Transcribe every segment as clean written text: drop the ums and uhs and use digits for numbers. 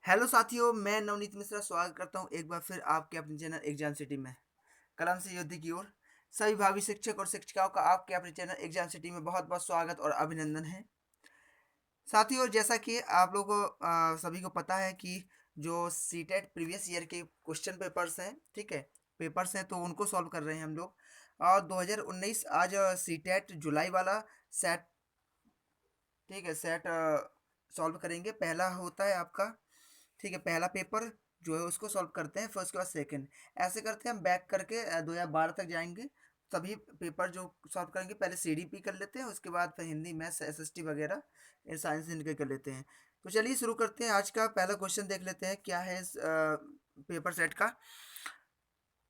Hello साथियों, मैं नवनीत मिश्रा स्वागत करता हूं एक बार फिर आपके अपने चैनल एग्जाम सिटी में। कलम से युद्ध की ओर सभी भावी शिक्षक और शिक्षिकाओं का आपके अपने चैनल एग्जाम सिटी में बहुत बहुत स्वागत और अभिनंदन है। साथियों, जैसा कि आप लोगों को सभी को पता है कि जो सीटेट प्रीवियस ईयर के क्वेश्चन पेपर्स हैं, ठीक है, पेपर्स हैं, तो उनको सॉल्व कर रहे हैं हम लोग। और 2019 आज सीटेट जुलाई वाला सेट, ठीक है, सेट सॉल्व करेंगे। पहला होता है आपका, ठीक है, पहला पेपर जो है उसको सॉल्व करते हैं, फिर उसके बाद सेकंड। ऐसे करते हैं हम बैक करके 2012 तक जाएंगे। सभी पेपर जो सॉल्व करेंगे, पहले सीडीपी कर लेते हैं, उसके बाद फिर हिंदी मैथ्स एसएसटी वगैरह ये साइंस इनके कर लेते हैं। तो चलिए शुरू करते हैं। आज का पहला क्वेश्चन देख लेते हैं क्या है इस पेपर सेट का।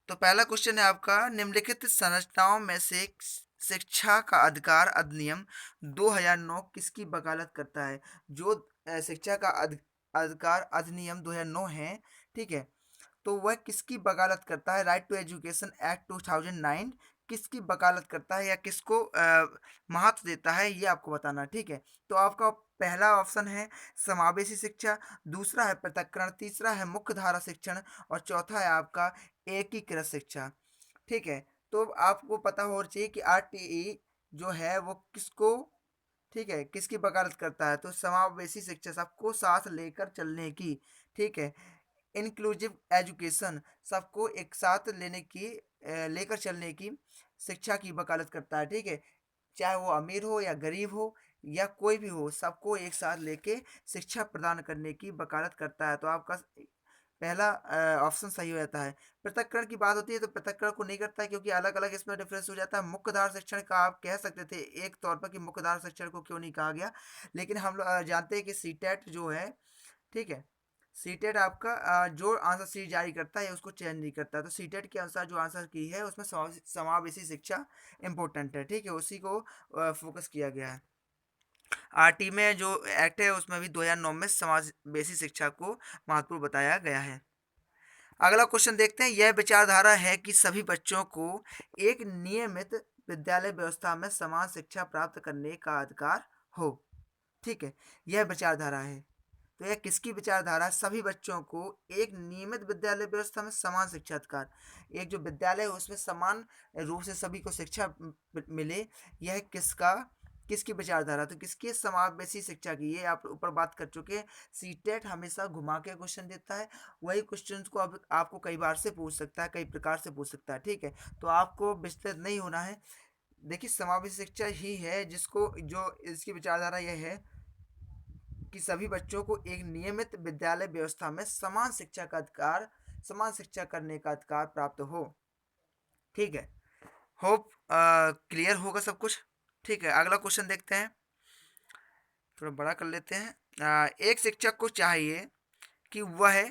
तो पहला क्वेश्चन है आपका, निम्नलिखित संरचनाओं में से शिक्षा का अधिकार अधिनियम 2009 किसकी वकालत करता है? जो शिक्षा का अधिकार अधिनियम 2009 है, ठीक है, तो वह किसकी वकालत करता है? राइट टू एजुकेशन एक्ट 2009 किसकी वकालत करता है या किसको महत्व देता है, ये आपको बताना है, ठीक है। तो आपका पहला ऑप्शन है समावेशी शिक्षा, दूसरा है पृथक्करण, तीसरा है मुख्य धारा शिक्षण और चौथा है आपका एकीकृत शिक्षा, ठीक है। तो आपको पता होना चाहिए कि आरटीई जो है वो किसको, ठीक है, किसकी वकालत करता है? तो समावेशी शिक्षा, सबको साथ लेकर चलने की, ठीक है, इंक्लूसिव एजुकेशन, सबको एक साथ लेने की लेकर चलने की शिक्षा की वकालत करता है, ठीक है। चाहे वो अमीर हो या गरीब हो या कोई भी हो, सबको एक साथ लेके शिक्षा प्रदान करने की वकालत करता है। तो आपका पहला ऑप्शन सही हो जाता है। पृथक्करण की बात होती है तो पृथक्करण को नहीं करता है, क्योंकि अलग अलग इसमें डिफरेंस हो जाता है। मुख्यधारा शिक्षण का आप कह सकते थे एक तौर पर कि मुख्यधारा शिक्षण को क्यों नहीं कहा गया, लेकिन हम लोग जानते हैं कि सीटेट जो है, ठीक है, सीटेट आपका जो आंसर शीट जारी करता है उसको चेंज नहीं करता। तो सीटेट के अनुसार जो आंसर की है उसमें समावेशी शिक्षा इंपॉर्टेंट है, ठीक है, उसी को फोकस किया गया है। आरटी में जो एक्ट है उसमें भी 2009 में समावेशी शिक्षा को महत्वपूर्ण बताया गया है। अगला क्वेश्चन देखते हैं। यह विचारधारा है कि सभी बच्चों को एक नियमित विद्यालय व्यवस्था में समान शिक्षा प्राप्त करने का अधिकार हो, ठीक है, यह विचारधारा है। तो यह किसकी विचारधारा है? सभी बच्चों को एक नियमित विद्यालय व्यवस्था में समान शिक्षा अधिकार, एक जो विद्यालय है उसमें समान रूप से सभी को शिक्षा मिले, यह किसका, किसकी विचारधारा? तो किसकी? समावेशी शिक्षा की। ये आप ऊपर बात कर चुके हैं। सीटेट हमेशा घुमा के क्वेश्चन देता है, वही क्वेश्चन को अब आपको कई बार से पूछ सकता है, कई प्रकार से पूछ सकता है, ठीक है। तो आपको विस्तृत नहीं होना है। देखिए, समावेशी शिक्षा ही है जिसको, जो इसकी विचारधारा यह है कि सभी बच्चों को एक नियमित विद्यालय व्यवस्था में समान शिक्षा का अधिकार, समान शिक्षा करने का अधिकार प्राप्त हो, ठीक है। होप क्लियर होगा सब कुछ, ठीक है। अगला क्वेश्चन देखते हैं, थोड़ा बड़ा कर लेते हैं। एक शिक्षक को चाहिए कि वह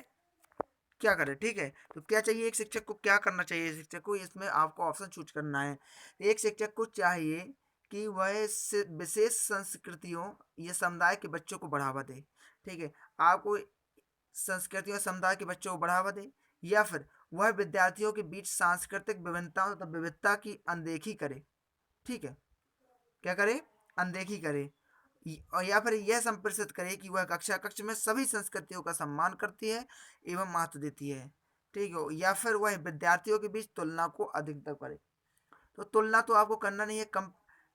क्या करे, ठीक है। तो क्या चाहिए एक शिक्षक को, क्या करना चाहिए शिक्षक को, इसमें आपको ऑप्शन चूज करना है। एक शिक्षक को चाहिए कि वह विशेष संस्कृतियों या समुदाय के बच्चों को बढ़ावा दे, ठीक है। आपको संस्कृतियों और समुदाय के बच्चों को बढ़ावा दे, या फिर वह विद्यार्थियों के बीच सांस्कृतिक विभिन्नताओं तथा विविधता की अनदेखी करे, ठीक है, क्या करे? अनदेखी करे। और या फिर यह संप्रेषित करे कि वह कक्षा कक्ष में सभी संस्कृतियों का सम्मान करती है एवं महत्व देती है, ठीक है। या फिर वह विद्यार्थियों के बीच तुलना को अधिकतर करे। तो तुलना तो आपको करना नहीं है,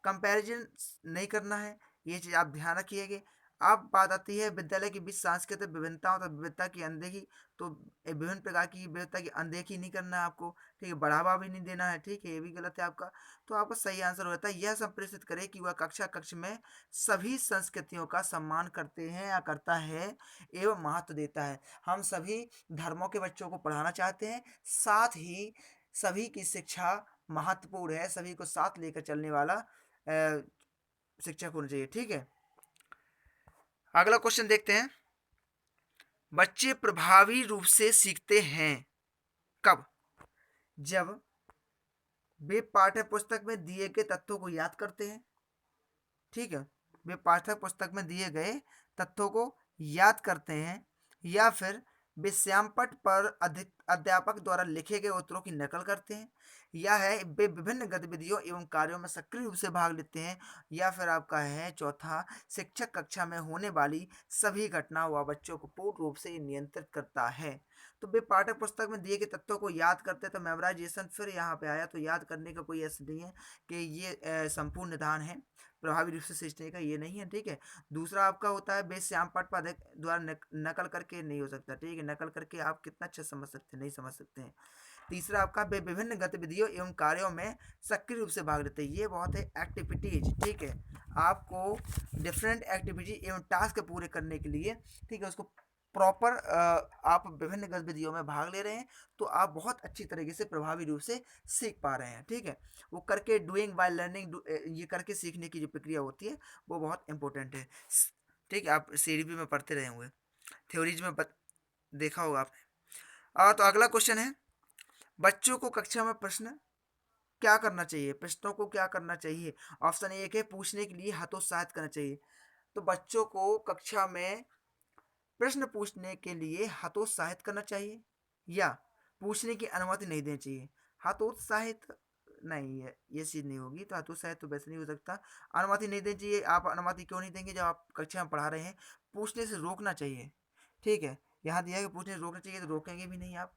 कंपैरिजन नहीं करना है, ये चीज़ आप ध्यान रखिएगा। अब बात आती है विद्यालय के बीच सांस्कृतिक विभिन्नताओं तथा विविधता की अनदेखी। तो विभिन्न प्रकार की विविधता की अनदेखी नहीं करना है आपको, ठीक है, बढ़ावा भी नहीं देना है, ठीक है, ये भी गलत है आपका। तो आपका सही आंसर होता है, यह संप्रेषित करे कि वह कक्षा कक्ष में सभी संस्कृतियों का सम्मान करते हैं या करता है एवं महत्व देता है। हम सभी धर्मों के बच्चों को पढ़ाना चाहते हैं, साथ ही सभी की शिक्षा महत्वपूर्ण है, सभी को साथ लेकर चलने वाला शिक्षक होना चाहिए, ठीक है। अगला क्वेश्चन देखते हैं। बच्चे प्रभावी रूप से सीखते हैं कब? जब वे पाठ्य पुस्तक में दिए गए तथ्यों को याद करते हैं, ठीक है, वे पाठ्य पुस्तक में दिए गए तथ्यों को याद करते हैं, या फिर वे श्यामपट्ट पर अधिक अध्यापक द्वारा लिखे गए उत्तरों की नकल करते हैं, या है वे विभिन्न गतिविधियों एवं कार्यों में सक्रिय रूप से भाग लेते हैं, या फिर आपका है चौथा, शिक्षक कक्षा में होने वाली सभी घटनाओं व बच्चों को पूर्ण रूप से नियंत्रित करता है। तो वे पाठ्य पुस्तक में दिए गए तत्वों को याद करते हैं, तो मेमोराइजेशन फिर यहाँ पे आया, तो याद करने का कोई ऐसा नहीं है कि ये संपूर्ण निदान है प्रभावी रूप से सीखने का, ये नहीं है, ठीक है। दूसरा आपका होता है बेस श्याम पाठ पाठक द्वारा नकल करके नहीं हो सकता, ठीक है, नकल करके आप कितना अच्छा समझ सकते हैं, नहीं समझ सकते हैं। तीसरा आपका वे विभिन्न गतिविधियों एवं कार्यों में सक्रिय रूप से भाग लेते हैं, ये बहुत है एक्टिविटीज, ठीक है, आपको डिफरेंट एक्टिविटी एवं टास्क पूरे करने के लिए, ठीक है, उसको प्रॉपर आप विभिन्न गतिविधियों में भाग ले रहे हैं, तो आप बहुत अच्छी तरीके से प्रभावी रूप से सीख पा रहे हैं, ठीक है। वो करके डूइंग बाय लर्निंग, ये करके सीखने की जो प्रक्रिया होती है वो बहुत इंपॉर्टेंट है, ठीक है। आप सीडीपी में पढ़ते रहे होंगे, थ्योरीज में देखा होगा आपने। तो अगला क्वेश्चन है, बच्चों को कक्षा में प्रश्न क्या करना चाहिए, प्रश्नों को क्या करना चाहिए। ऑप्शन एक है पूछने के लिए हतोत्साहित करना चाहिए। तो बच्चों को कक्षा में प्रश्न पूछने के लिए हतोत्साहित करना चाहिए, या पूछने की अनुमति नहीं देनी चाहिए। हतोत्साहित नहीं है, ये चीज़ नहीं होगी, तो हतोत्साहित तो वैसे नहीं हो सकता। अनुमति नहीं देनी चाहिए, आप अनुमति क्यों नहीं देंगे जब आप कक्षा में पढ़ा रहे हैं। पूछने से रोकना चाहिए, ठीक है, यहाँ दिया है कि पूछने से रोकना चाहिए, तो रोकेंगे भी नहीं आप।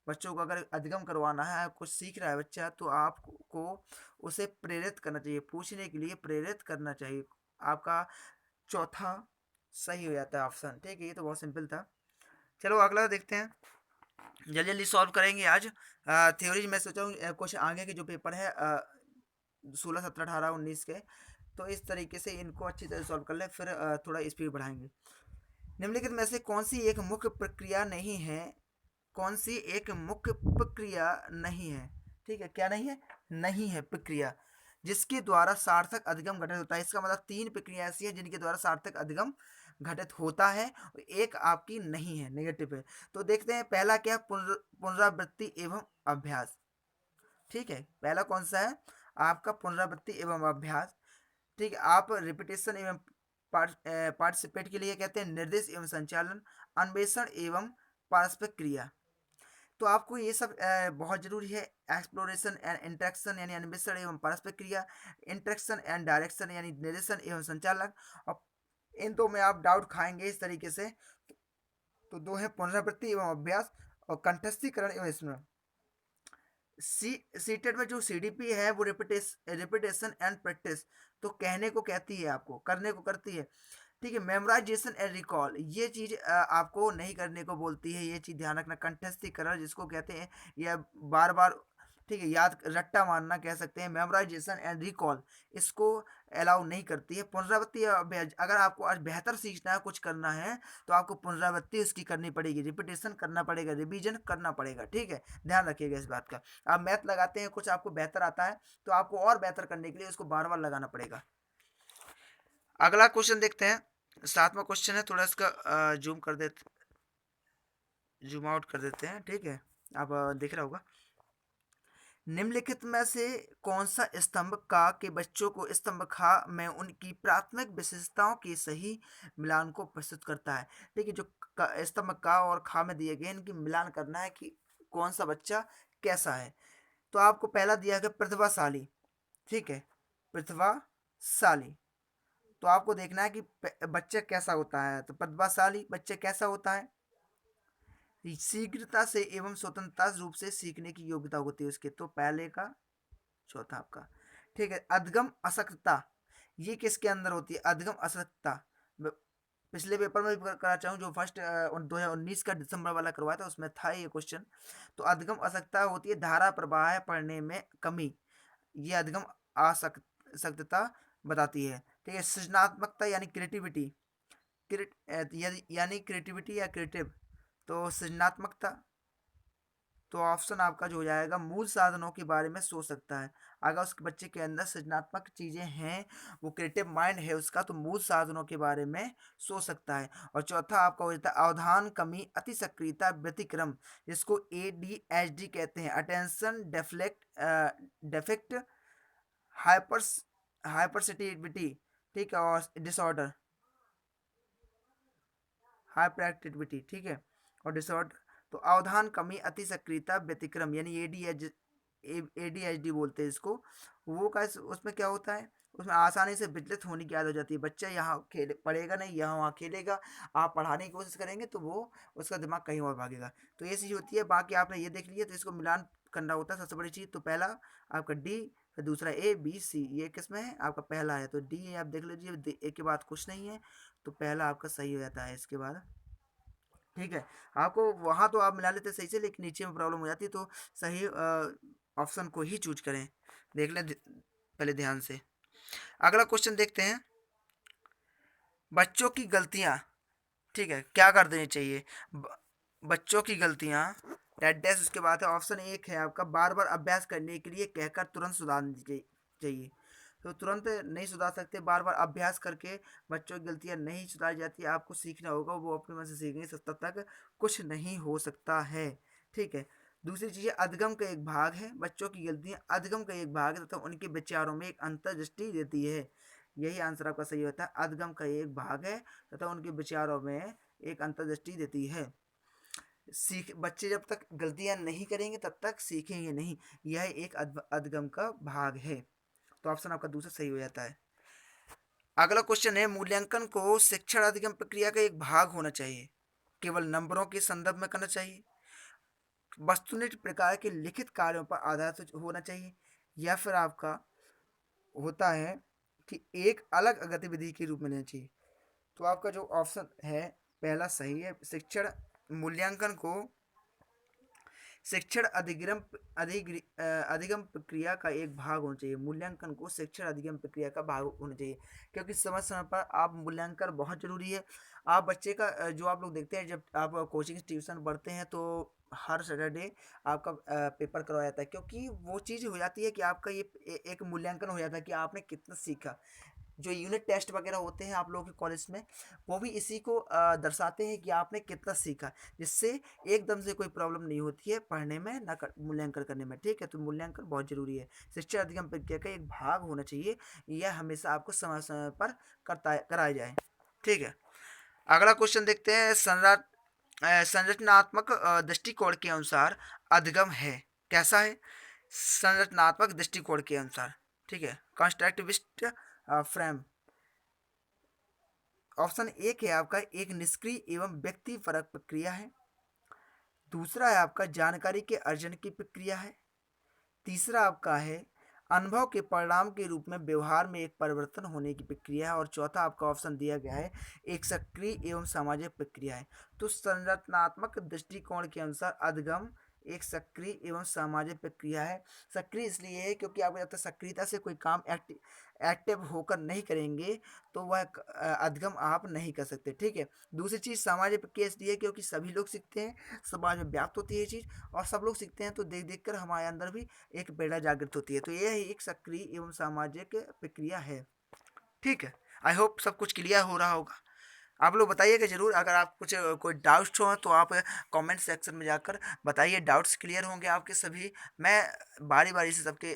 बच्चों को अगर अधिगम करवाना है, कुछ सीख रहा है बच्चा, तो आपको उसे प्रेरित करना चाहिए, पूछने के लिए प्रेरित करना चाहिए। आपका चौथा सही हो जाता है ऑप्शन, ठीक है, ये तो बहुत सिंपल था। चलो अगला देखते हैं, जल्दी जल्दी सॉल्व करेंगे आज। थ्योरीज मैं सोचा हूँ कुछ आगे के जो पेपर है 16, 17, 18, 19 के, तो इस तरीके से इनको अच्छी तरह सॉल्व कर ले, फिर थोड़ा स्पीड बढ़ाएंगे। निम्नलिखित में से कौन सी एक मुख्य प्रक्रिया नहीं है, कौन सी एक मुख्य प्रक्रिया नहीं है, ठीक है, क्या नहीं है, नहीं है प्रक्रिया जिसके द्वारा सार्थक अधिगम घटित होता है। इसका मतलब तीन प्रक्रिया ऐसी है जिनके द्वारा सार्थक अधिगम घटित होता है, एक आपकी नहीं है, नेगेटिव है। तो देखते हैं पहला क्या, पुनरावृत्ति एवं अभ्यास, ठीक है, पहला कौन सा है आपका, पुनरावृत्ति एवं अभ्यास, ठीक है। आप रिपीटेशन एवं पार्टिसिपेट के लिए कहते हैं निर्देश एवं संचालन, अन्वेषण एवं पारस्परिक क्रिया। तो आपको ये सब बहुत जरूरी है। एक्सप्लोरेशन एंड इंटरेक्शन यानी अन्वेषण एवं पारस्परिक क्रिया, इंटरेक्शन एंड डायरेक्शन यानी निर्देशन एवं संचालक। और इन दो में आप डाउट खाएंगे इस तरीके से, तो दो है पुनरावृत्ति एवं अभ्यास और कंठस्थीकरण एवं स्मरण। सीटेड में जो सीडीपी है वो रिपीटेशन एंड प्रैक्टिस, तो कहने को कहती है, आपको करने को करती है, ठीक है। मेमोराइजेशन एंड रिकॉल, ये चीज़ आपको नहीं करने को बोलती है, ये चीज़ ध्यान रखना। कंठस्थीकरण जिसको कहते हैं, यह बार बार, ठीक है, याद रट्टा मारना कह सकते हैं। मेमोराइजेशन एंड रिकॉल इसको अलाउ नहीं करती है। पुनरावृत्ति अगर आपको आज बेहतर सीखना है, कुछ करना है, तो आपको पुनरावृत्ति उसकी करनी पड़ेगी, रिपीटेशन करना पड़ेगा, रिवीजन करना पड़ेगा, ठीक है, ध्यान रखिएगा इस बात का। आप मैथ लगाते हैं, कुछ आपको बेहतर आता है, तो आपको और बेहतर करने के लिए उसको बार बार लगाना पड़ेगा। अगला क्वेश्चन देखते हैं, सातवां क्वेश्चन है, थोड़ा इसका जूम कर देते, जूम आउट कर देते हैं, ठीक है, आप दिख रहा होगा। निम्नलिखित में से कौन सा स्तंभ का के बच्चों को स्तंभ खा में उनकी प्राथमिक विशेषताओं के सही मिलान को प्रस्तुत करता है, ठीक है। जो स्तंभ का और खा में दिए गए, इनकी मिलान करना है कि कौन सा बच्चा कैसा है। तो आपको पहला दिया गया प्रतिभाशाली, ठीक है, प्रतिभाशाली, तो आपको देखना है कि बच्चा कैसा होता है। तो प्रतिभाशाली बच्चा कैसा होता है, शीघ्रता से एवं स्वतंत्रता रूप से सीखने की योग्यता होती है उसके, तो पहले का चौथा आपका, ठीक है। अधगम असक्तता, ये किसके अंदर होती है, अधगम असक्तता। पिछले पेपर में भी करना चाहूँ, जो फर्स्ट 2019 का दिसंबर वाला करवाया था, उसमें था ये क्वेश्चन। तो अधगम असक्तता होती है धारा प्रवाह पढ़ने में कमी, ये अधगम आसक्तता बताती है, ठीक है। सृजनात्मकता यानी क्रिएटिविटी, यानी क्रिएटिविटी या क्रिएटिव, तो सृजनात्मकता, तो ऑप्शन आपका जो हो जाएगा मूल साधनों के बारे में सोच सकता है। अगर उस बच्चे के अंदर सृजनात्मक चीज़ें हैं, वो क्रिएटिव माइंड है उसका, तो मूल साधनों के बारे में सोच सकता है। और चौथा आपका हो जाता है अवधान कमी, अति सक्रियता, व्यतिक्रम, जिसको ADHD कहते हैं, अटेंशन डेफेक्ट, हाइपर हाइपरसेटिविटी, ठीक है, और डिसऑर्डर, हाइपर एक्टिविटी, ठीक है, और डिसऑर्डर। तो अवधान कमी, अति सक्रियता, व्यतिक्रम यानी ADHD बोलते हैं इसको। वो कैसे, उसमें क्या होता है, उसमें आसानी से विचलित होने की आदत हो जाती है। बच्चा यहाँ खेल पढ़ेगा नहीं, यहाँ वहाँ खेलेगा, आप पढ़ाने की कोशिश करेंगे तो वो उसका दिमाग कहीं और भागेगा। तो ये चीज़ होती है। बाकी आपने ये देख लिया, तो इसको मिलान करना होता है सबसे बड़ी चीज़। तो पहला आपका डी, फिर दूसरा A B C, ये किस में है, आपका पहला है। तो डी आप देख लीजिए, ए के बाद कुछ नहीं है, तो पहला आपका सही हो जाता है इसके बाद। ठीक है, आपको वहाँ तो आप मिला लेते सही से, लेकिन नीचे में प्रॉब्लम हो जाती है, तो सही ऑप्शन को ही चूज करें। देख लें पहले ध्यान से। अगला क्वेश्चन देखते हैं, बच्चों की गलतियाँ। ठीक है, क्या कर देनी चाहिए, बच्चों की गलतियाँ डैश डैश, उसके बाद है ऑप्शन एक है आपका, बार बार अभ्यास करने के लिए कहकर तुरंत सुधारनी चाहिए। तो तुरंत नहीं सुधार सकते, बार बार अभ्यास करके बच्चों की गलतियाँ नहीं सुधारी जाती। आपको सीखना होगा, वो अपने मन से सीखेंगे, तब तक कुछ नहीं हो सकता है। ठीक है, दूसरी चीज़ है अधगम का एक भाग है, बच्चों की गलतियाँ अधगम का एक भाग है तथा उनके विचारों में एक अंतर्दृष्टि देती है। यही आंसर आपका सही होता है, अधगम का एक भाग है तथा उनके विचारों में एक अंतर्दृष्टि देती है। बच्चे जब तक गलतियां नहीं करेंगे तब तक सीखेंगे नहीं, यह एक अधगम का भाग है। तो ऑप्शन आपका दूसरा सही हो जाता है। अगला क्वेश्चन है, मूल्यांकन को शिक्षण अधिगम प्रक्रिया का एक भाग होना चाहिए, केवल नंबरों के संदर्भ में करना चाहिए, वस्तुनिष्ठ प्रकार के लिखित कार्यों पर आधारित होना चाहिए, या फिर आपका होता है कि एक अलग गतिविधि के रूप में लेना चाहिए। तो आपका जो ऑप्शन है पहला सही है, शिक्षण मूल्यांकन को शिक्षण अधिगम प्रक्रिया का एक भाग होना चाहिए। मूल्यांकन को शिक्षण अधिगम प्रक्रिया का भाग होना चाहिए, क्योंकि समय समय पर आप मूल्यांकन बहुत जरूरी है। आप बच्चे का जो आप लोग देखते हैं, जब आप कोचिंग ट्यूशन पढ़ते हैं तो हर सैटरडे आपका पेपर करवाया जाता है, क्योंकि वो चीज़ हो जाती है कि आपका ये एक मूल्यांकन हो जाता है कि आपने कितना सीखा। जो यूनिट टेस्ट वगैरह होते हैं आप लोगों के कॉलेज में, वो भी इसी को दर्शाते हैं कि आपने कितना सीखा, जिससे एकदम से कोई प्रॉब्लम नहीं होती है पढ़ने में, ना मूल्यांकन करने में। ठीक है, तो मूल्यांकन बहुत जरूरी है, शिक्षा अधिगम प्रक्रिया का एक भाग होना चाहिए। यह हमेशा आपको समय समय पर कराया जाए। ठीक है, अगला क्वेश्चन देखते हैं, संरचनात्मक दृष्टिकोण के अनुसार अधिगम है, कैसा है, संरचनात्मक दृष्टिकोण के अनुसार। ठीक है, कंस्ट्रक्टिविस्ट फ्रेम। ऑप्शन एक है आपका, एक निष्क्रिय एवं व्यक्ति परक प्रक्रिया है। दूसरा है आपका जानकारी के अर्जन की प्रक्रिया है। तीसरा आपका है अनुभव के परिणाम के रूप में व्यवहार में एक परिवर्तन होने की प्रक्रिया है। और चौथा आपका ऑप्शन दिया गया है, एक सक्रिय एवं सामाजिक प्रक्रिया है। तो संरचनात्मक दृष्टिकोण के अनुसार अधिगम एक सक्रिय एवं सामाजिक प्रक्रिया है। सक्रिय इसलिए है क्योंकि आप जब तक सक्रियता से कोई काम एक्टिव होकर नहीं करेंगे तो वह अधिगम आप नहीं कर सकते। ठीक है, दूसरी चीज़ सामाजिक प्रक्रिया इसलिए है क्योंकि सभी लोग सीखते हैं, समाज में व्याप्त होती है ये चीज़, और सब लोग सीखते हैं तो देख देख कर हमारे अंदर भी एक प्रेरणा जागृत होती है। तो यह एक सक्रिय एवं सामाजिक प्रक्रिया है। ठीक है, आई होप सब कुछ क्लियर हो रहा होगा। आप लोग बताइएगा जरूर, अगर आप कुछ कोई डाउट्स हो तो आप कमेंट सेक्शन में जाकर बताइए, डाउट्स क्लियर होंगे आपके सभी। मैं बारी बारी से सबके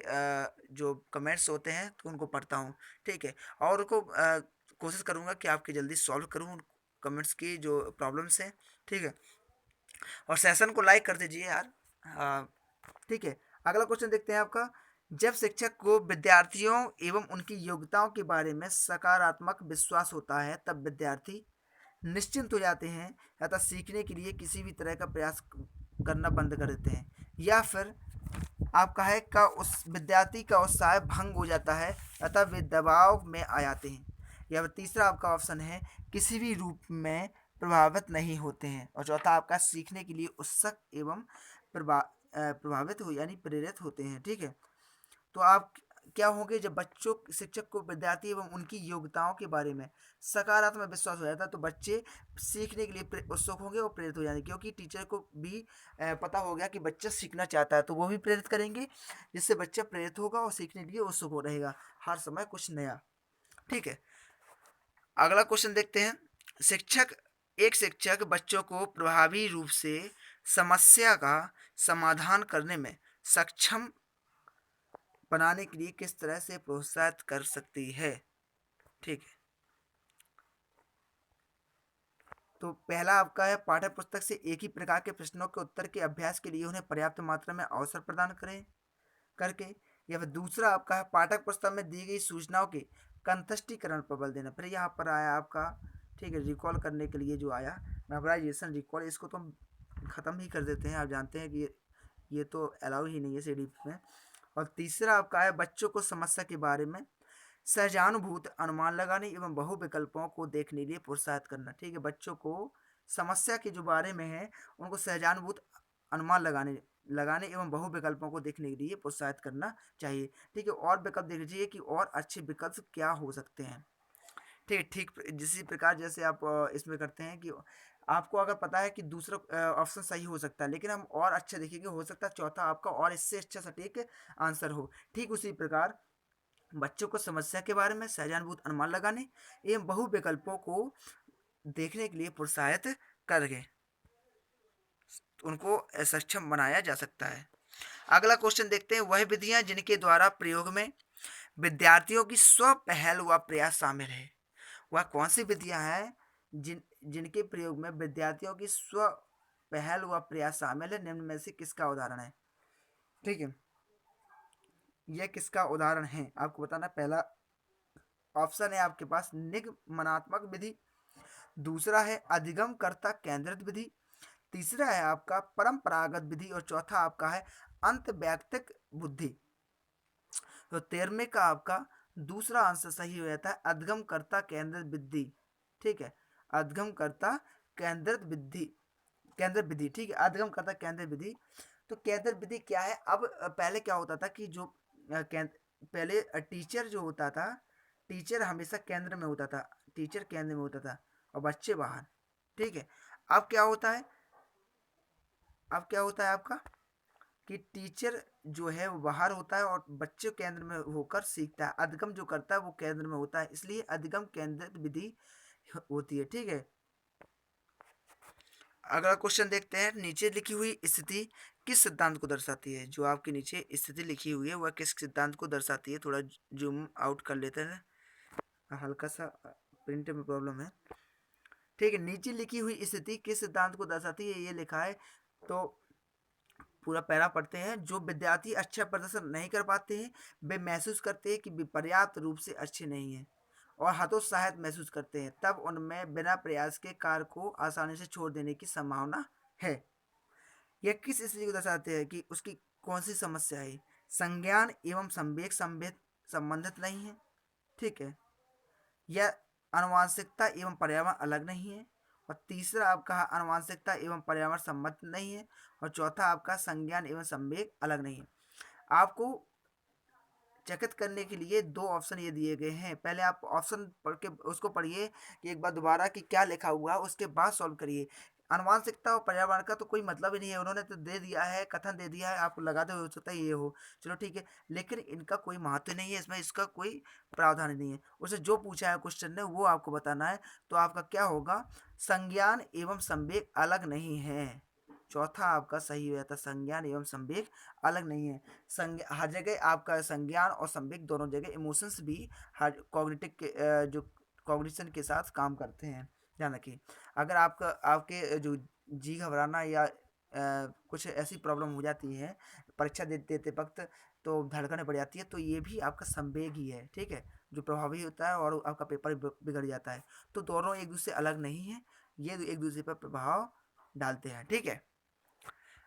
जो कमेंट्स होते हैं तो उनको पढ़ता हूँ। ठीक है, और उनको कोशिश करूँगा कि आपकी जल्दी सॉल्व करूँ कमेंट्स की जो प्रॉब्लम्स हैं। ठीक है, और सेशन को लाइक कर दीजिए यार। ठीक है, अगला क्वेश्चन देखते हैं आपका, जब शिक्षक को विद्यार्थियों एवं उनकी योग्यताओं के बारे में सकारात्मक विश्वास होता है तब विद्यार्थी निश्चिंत हो जाते हैं, अतः सीखने के लिए किसी भी तरह का प्रयास करना बंद कर देते हैं, या फिर आपका है का उस विद्यार्थी का उत्साह भंग हो जाता है अतः वे दबाव में आ जाते हैं, या फिर तीसरा आपका ऑप्शन है किसी भी रूप में प्रभावित नहीं होते हैं, और चौथा आपका सीखने के लिए उत्सुक एवं प्रभावित हो यानी प्रेरित होते हैं। ठीक है, तो आप क्या होंगे, जब बच्चों शिक्षक को विद्यार्थी एवं उनकी योग्यताओं के बारे में सकारात्मक विश्वास हो जाता है तो बच्चे सीखने के लिए उत्सुक होंगे और प्रेरित हो जाएंगे, क्योंकि टीचर को भी पता हो गया कि बच्चा सीखना चाहता है तो वो भी प्रेरित करेंगे, जिससे बच्चा प्रेरित होगा और सीखने के लिए उत्सुक हो रहेगा हर समय कुछ नया। ठीक है, अगला क्वेश्चन देखते हैं, शिक्षक एक शिक्षक बच्चों को प्रभावी रूप से समस्या का समाधान करने में सक्षम बनाने के लिए किस तरह से प्रोत्साहित कर सकती है। ठीक है, तो पहला आपका है पाठ्य पुस्तक से एक ही प्रकार के प्रश्नों के उत्तर के अभ्यास के लिए उन्हें पर्याप्त मात्रा में अवसर प्रदान करें करके, या फिर दूसरा आपका है पाठक पुस्तक में दी गई सूचनाओं के कंठस्थीकरण पर बल देना। फिर यहाँ पर आया आपका, ठीक है, रिकॉल करने के लिए जो आया मेमोराइजेशन रिकॉल, इसको तो हम ख़त्म ही कर देते हैं। आप जानते हैं कि ये तो अलाउ ही नहीं है सीडीपी में। और तीसरा आपका है बच्चों को समस्या के बारे में सहजानुभूत अनुमान लगाने एवं बहु विकल्पों को देखने के लिए प्रोत्साहित करना। ठीक है, बच्चों को समस्या के जो बारे में है उनको सहजानुभूत अनुमान लगाने लगाने एवं बहु विकल्पों को देखने के लिए प्रोत्साहित करना चाहिए। ठीक है, और विकल्प देख लीजिए कि और अच्छे विकल्प क्या हो सकते हैं। ठीक ठीक जिसी प्रकार जैसे आप इसमें करते हैं कि आपको अगर पता है कि दूसरा ऑप्शन सही हो सकता है, लेकिन हम और अच्छे देखेंगे, हो सकता है चौथा आपका और इससे अच्छा सटीक आंसर हो। ठीक उसी प्रकार बच्चों को समस्या के बारे में सहजानुभूत अनुमान लगाने एवं बहु विकल्पों को देखने के लिए प्रोत्साहित करके उनको सक्षम बनाया जा सकता है। अगला क्वेश्चन देखते हैं, वह विधियां जिनके द्वारा प्रयोग में विद्यार्थियों की स्व पहल व प्रयास शामिल है। वह कौन सी विधियां हैं जिनके प्रयोग में विद्यार्थियों की स्व पहल व प्रयास शामिल है, निम्न में से किसका उदाहरण है। ठीक है, यह किसका उदाहरण है आपको बताना। पहला ऑप्शन है आपके पास निगमनात्मक विधि, दूसरा है अधिगमकर्ता केंद्रित विधि, तीसरा है आपका परंपरागत विधि, और चौथा आपका है अंतर्वैयक्तिक बुद्धि। तो 13वें का आपका दूसरा आंसर सही हो जाता है अधिगमकर्ता केंद्रित विधि। ठीक है, अधिगमकर्ता केंद्रित विधि, केंद्रित विधि। ठीक है, अधिगमकर्ता केंद्रित विधि। तो केंद्रित विधि क्या है। अब पहले क्या होता था कि जो पहले टीचर जो होता था, टीचर हमेशा केंद्र में होता था, टीचर केंद्र में होता था और बच्चे बाहर। ठीक है, अब क्या होता है, अब क्या होता है आपका कि टीचर जो है वो बाहर होता है और बच्चे केंद्र में होकर सीखता है। अधिगम जो करता है वो केंद्र में होता है, इसलिए अधिगम केंद्रित विधि होती है। ठीक है, अगला क्वेश्चन देखते हैं, नीचे लिखी हुई स्थिति किस सिद्धांत को दर्शाती है। जो आपके नीचे स्थिति लिखी हुई है वह किस सिद्धांत को दर्शाती है। थोड़ा जूम आउट कर लेते हैं, हल्का सा प्रिंट में प्रॉब्लम है। ठीक है, नीचे लिखी हुई स्थिति किस सिद्धांत को दर्शाती है, ये लिखा है। तो पूरा पैरा पढ़ते हैं। जो विद्यार्थी अच्छा प्रदर्शन नहीं कर पाते हैं वे महसूस करते हैं कि वे पर्याप्त रूप से अच्छे नहीं हैं और हतोत्साहित महसूस करते हैं, तब उनमें बिना प्रयास के कार्य को आसानी से छोड़ देने की संभावना है। यह किस स्थिति को दर्शाते हैं कि उसकी कौन सी समस्या है। संज्ञान एवं संवेग संबंधित नहीं है। ठीक है, यह आनुवांशिकता एवं पर्यावरण अलग नहीं है, और तीसरा आपका आनुवांशिकता एवं पर्यावरण संबंध नहीं है, और चौथा आपका संज्ञान एवं संवेग अलग नहीं है। आपको चकित करने के लिए दो ऑप्शन ये दिए गए हैं। पहले आप ऑप्शन पढ़ के उसको पढ़िए कि एक बार दोबारा कि क्या लिखा हुआ है, उसके बाद सॉल्व करिए। आनुवांशिकता और पर्यावरण का तो कोई मतलब ही नहीं है, उन्होंने तो दे दिया है, कथन दे दिया है, आपको लगाते हुए हो सकता है ये हो, चलो ठीक है, लेकिन इनका कोई महत्व नहीं है, इसमें इसका कोई प्रावधान नहीं है। उसे जो पूछा है क्वेश्चन ने वो आपको बताना है। तो आपका क्या होगा, संज्ञान एवं संवेग अलग नहीं है। चौथा आपका सही हो जाता है, संज्ञान एवं संवेग अलग नहीं है। हर जगह आपका संज्ञान और संवेग दोनों जगह इमोशंस भी हर कॉग्निटिव के जो कॉग्निशन के साथ काम करते हैं। ध्यान रखिए, अगर आपका आपके जो जी घबराना या कुछ ऐसी प्रॉब्लम हो जाती है परीक्षा देते देते वक्त, तो धड़कने बढ़ जाती है, तो ये भी आपका संवेग ही है। ठीक है, जो प्रभावी होता है और आपका पेपर बिगड़ जाता है। तो दोनों एक दूसरे अलग नहीं है, ये एक दूसरे पर प्रभाव डालते हैं। ठीक है,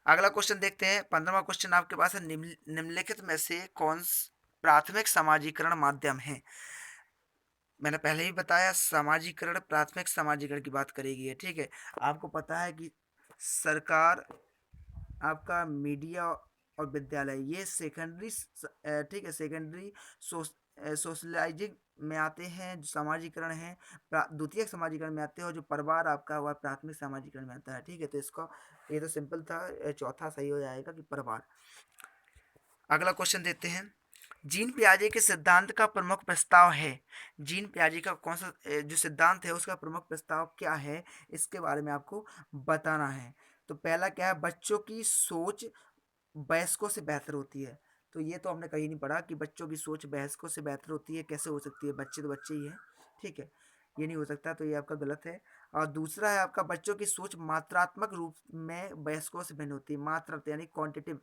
अगला क्वेश्चन देखते हैं। 15वां क्वेश्चन आपके पास है, निम्नलिखित में से कौन प्राथमिक समाजीकरण माध्यम है। मैंने पहले ही बताया समाजीकरण, प्राथमिक समाजीकरण की बात करेगी है। ठीक है, आपको पता है कि सरकार, आपका मीडिया और विद्यालय ये सेकेंडरी, ठीक है, सेकेंडरी सोशलाइजिंग में आते हैं, जो समाजीकरण है द्वितीयक समाजीकरण में आते हैं, और जो परिवार आपका हुआ प्राथमिक समाजीकरण में आता है। ठीक है, तो इसका ये तो सिंपल था, चौथा सही हो जाएगा कि परिवार। अगला क्वेश्चन देते हैं, जीन पियाजे के सिद्धांत का प्रमुख प्रस्ताव है। जीन पियाजे का कौन सा जो सिद्धांत है उसका प्रमुख प्रस्ताव क्या है, इसके बारे में आपको बताना है। तो पहला क्या है, बच्चों की सोच वयस्कों से बेहतर होती है। तो ये तो हमने कहीं नहीं पढ़ा कि बच्चों की सोच वयस्कों से बेहतर होती है, कैसे हो सकती है, बच्चे तो बच्चे ही हैं। ठीक है, ये नहीं हो सकता, तो ये आपका गलत है। और दूसरा है आपका बच्चों की सोच मात्रात्मक रूप में वयस्कों से भिन्न होती है। मात्रा यानी क्वांटिटिव,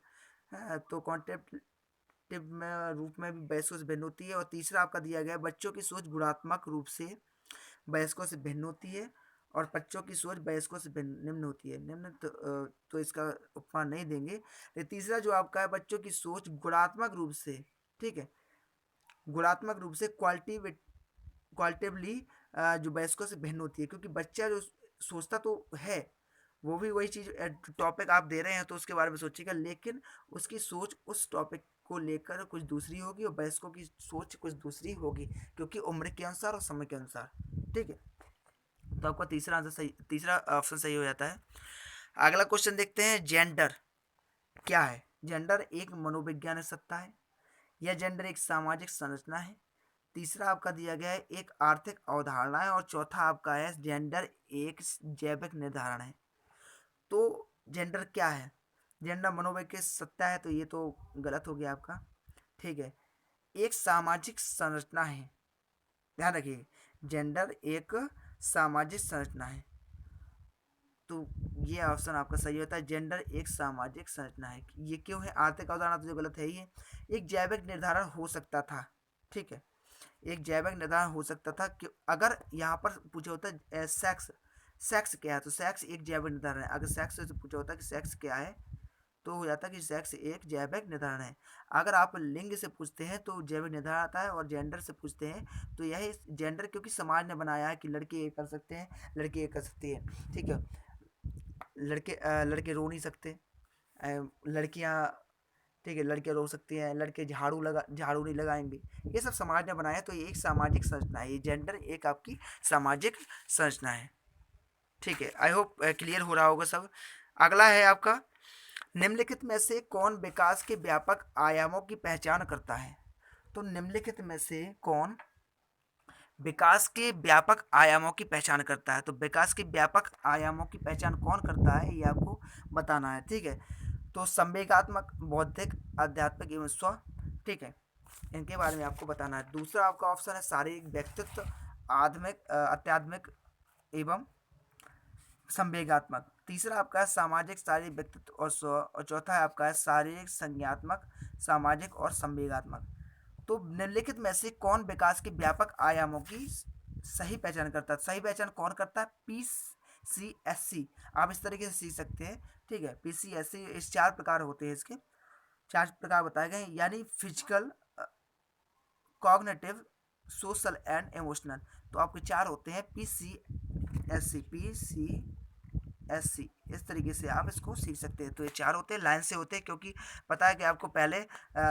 तो क्वांटिटिव में रूप में भी वयस्कों से भिन्न होती है। और तीसरा आपका दिया गया है बच्चों की सोच गुणात्मक रूप से वयस्कों से भिन्न होती है और बच्चों की सोच वयस्कों से निम्न होती है। निम्न तो इसका उपमान नहीं देंगे। लेकिन तीसरा जो आपका है बच्चों की सोच गुणात्मक रूप से, ठीक है, गुणात्मक रूप से क्वालिटिवली जो वयस्कों से भिन्न होती है, क्योंकि बच्चा जो सोचता तो है वो भी वही चीज़, टॉपिक आप दे रहे हैं तो उसके बारे में सोचेगा, लेकिन उसकी सोच उस टॉपिक को लेकर कुछ दूसरी होगी और वयस्कों की सोच कुछ दूसरी होगी, क्योंकि उम्र के अनुसार और समय के अनुसार। ठीक है, तो आपका तीसरा आंसर सही, तीसरा ऑप्शन सही हो जाता है। अगला क्वेश्चन देखते हैं, जेंडर क्या है? जेंडर एक मनोवैज्ञानिक सत्ता है या जेंडर एक सामाजिक संरचना है? तीसरा आपका दिया गया है एक आर्थिक अवधारणा है और चौथा आपका है जेंडर एक जैविक निर्धारण है। तो जेंडर क्या है? जेंडर मनोवैज्ञानिक सत्ता है, तो ये तो गलत हो गया आपका। ठीक है, एक सामाजिक संरचना है, ध्यान रखिए, जेंडर एक सामाजिक संरचना है, तो ये ऑप्शन आपका सही होता है, जेंडर एक सामाजिक संरचना है। ये क्यों है? आर्थिक अवधारणा तो जो गलत है ही है। एक जैविक निर्धारण हो सकता था, ठीक है, एक जैविक निर्धारण हो सकता था कि अगर यहाँ पर पूछा होता सेक्स, सेक्स क्या है, तो सेक्स एक जैविक निर्धारण है। अगर सेक्स से पूछा होता कि सेक्स क्या है, तो हो जाता कि सेक्स एक जैविक निर्धारण है। अगर आप लिंग से पूछते हैं तो जैविक निर्धारण आता है, और जेंडर से पूछते हैं तो यही जेंडर, क्योंकि समाज ने बनाया है कि लड़के ये कर सकते हैं, लड़की ये कर सकती है। ठीक है, लड़के रो नहीं सकते, लड़कियां, ठीक है, लड़कियां रो सकती हैं, लड़के झाड़ू नहीं लगाएंगे। ये सब समाज ने बनाया, तो ये एक सामाजिक संरचना है, ये जेंडर एक आपकी सामाजिक संरचना है। ठीक है, आई होप क्लियर हो रहा होगा सब। अगला है आपका, निम्नलिखित में से कौन विकास के व्यापक आयामों की पहचान करता है? तो निम्नलिखित में से कौन विकास के व्यापक आयामों की पहचान करता है? तो विकास के व्यापक आयामों की पहचान कौन करता है, ये आपको बताना है। ठीक है, तो संवेगात्मक, बौद्धिक, आध्यात्मिक एवं स्व, ठीक है, इनके बारे में आपको बताना है। दूसरा आपका ऑप्शन है शारीरिक, व्यक्तित्व, अत्यात्मिक एवं संवेगात्मक। तीसरा आपका है सामाजिक, शारीरिक, व्यक्तित्व और स्व, और चौथा है आपका है शारीरिक, संज्ञात्मक, सामाजिक और संवेगात्मक। तो निम्नलिखित में से कौन विकास के व्यापक आयामों की सही पहचान करता है? सही पहचान कौन करता है? PCSC, आप इस तरीके से सीख सकते हैं। ठीक है, PCSC, इस 4 प्रकार होते हैं, इसके 4 प्रकार बताए गए, यानी physical, cognitive, social and emotional. तो आपके 4 होते हैं, PCSC, इस तरीके से आप इसको सीख सकते हैं। तो ये 4 होते हैं, लाइन से होते हैं, क्योंकि पता है कि आपको पहले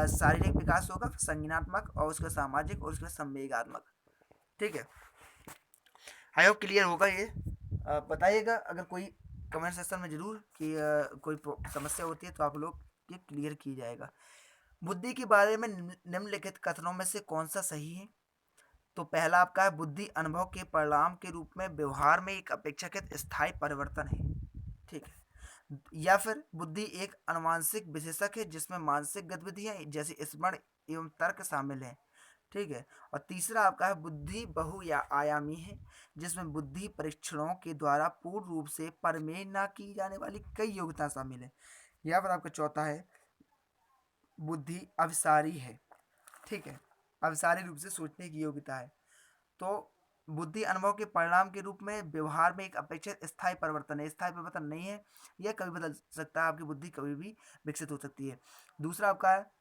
शारीरिक विकास होगा, फिर संज्ञानात्मक, और उसका सामाजिक, और उसका संवेगात्मक। ठीक है, आई होप क्लियर होगा ये। बताइएगा अगर कोई कमेंट सेक्शन में जरूर कि कोई समस्या होती है तो आप लोग ये क्लियर की जाएगा। बुद्धि के बारे में निम्नलिखित कथनों में से कौन सा सही है? तो पहला आपका है बुद्धि अनुभव के परिणाम के रूप में व्यवहार में एक अपेक्षाकृत स्थायी परिवर्तन है। ठीक है, या फिर बुद्धि एक अनुमानसिक विशेषक है जिसमें मानसिक गतिविधियां जैसे स्मरण एवं तर्क शामिल है। ठीक है, और तीसरा आपका है बुद्धि बहु या आयामी है जिसमें बुद्धि परीक्षणों के द्वारा पूर्ण रूप से परमेय न की जाने वाली कई योग्यता शामिल है। या फिर आपका चौथा है बुद्धि अविसारी है। ठीक है, अविसारी रूप से सोचने की योग्यता है। तो बुद्धि अनुभव के परिणाम के रूप में व्यवहार में एक अपेक्षित स्थायी परिवर्तन है, स्थायी परिवर्तन नहीं है, यह कभी बदल सकता है, आपकी बुद्धि कभी भी विकसित हो सकती है। दूसरा आपका है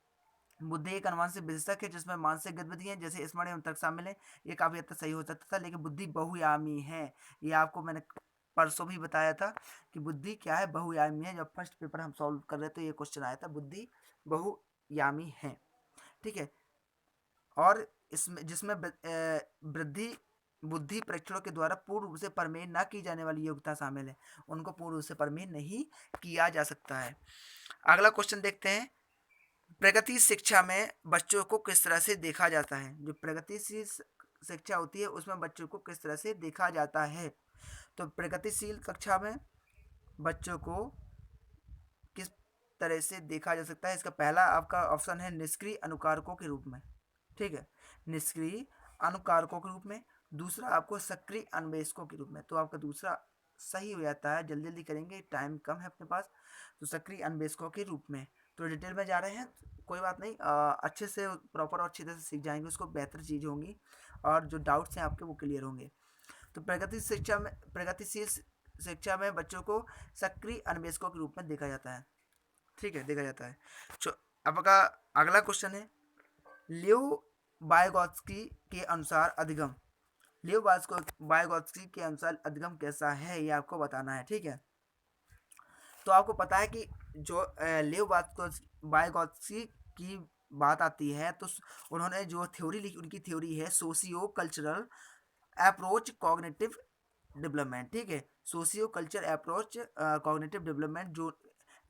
बुद्धि एक अनुमानसिक विशेषक है जिसमें मानसिक गतिविधियां जैसे स्मरण एवं तर्क शामिल है, ये काफी हद तक सही हो सकता था, लेकिन बुद्धि बहुयामी है। ये आपको मैंने परसों भी बताया था कि बुद्धि क्या है, बहुयामी है। जब फर्स्ट पेपर हम सॉल्व कर रहे थे ये क्वेश्चन आया था, बुद्धि बहुयामी है। ठीक है, और इसमें जिसमें वृद्धि बुद्धि परीक्षणों के द्वारा पूर्ण रूप से परमेय न की जाने वाली योग्यता शामिल है, उनको पूर्ण रूप से परमेय नहीं किया जा सकता है। अगला क्वेश्चन देखते हैं, प्रगति शिक्षा में बच्चों को किस तरह से देखा जाता है? जो प्रगतिशील शिक्षा होती है उसमें बच्चों को किस तरह से देखा जाता है? तो प्रगतिशील कक्षा में बच्चों को किस तरह से देखा जा सकता है? इसका पहला आपका ऑप्शन है निष्क्रिय अनुकारकों के रूप में। ठीक है, निष्क्रिय अनुकारकों के रूप में। दूसरा आपको सक्रिय अन्वेषकों के रूप में, तो आपका दूसरा सही हो जाता है। जल्दी जल्दी करेंगे, टाइम कम है अपने पास। तो सक्रिय अन्वेषकों के रूप में, तो डिटेल में जा रहे हैं, कोई बात नहीं, अच्छे से प्रॉपर और अच्छी तरह से सीख जाएंगे उसको, बेहतर चीज़ होंगी और जो डाउट्स हैं आपके वो क्लियर होंगे। तो प्रगतिशील शिक्षा में बच्चों को सक्रिय अन्वेषकों के रूप में देखा जाता है। ठीक है, देखा जाता है। आपका अगला क्वेश्चन है, लियो वाइगोत्स्की के अनुसार अधिगम। लियो वाइगोत्स्की के अनुसार अधिगम कैसा है, ये आपको बताना है। ठीक है, तो आपको पता है कि जो लियो वाइगोत्स्की की बात आती है, तो उन्होंने जो थ्योरी लिखी, उनकी थ्योरी है socio cultural approach cognitive development. ठीक है, socio culture approach cognitive development, जो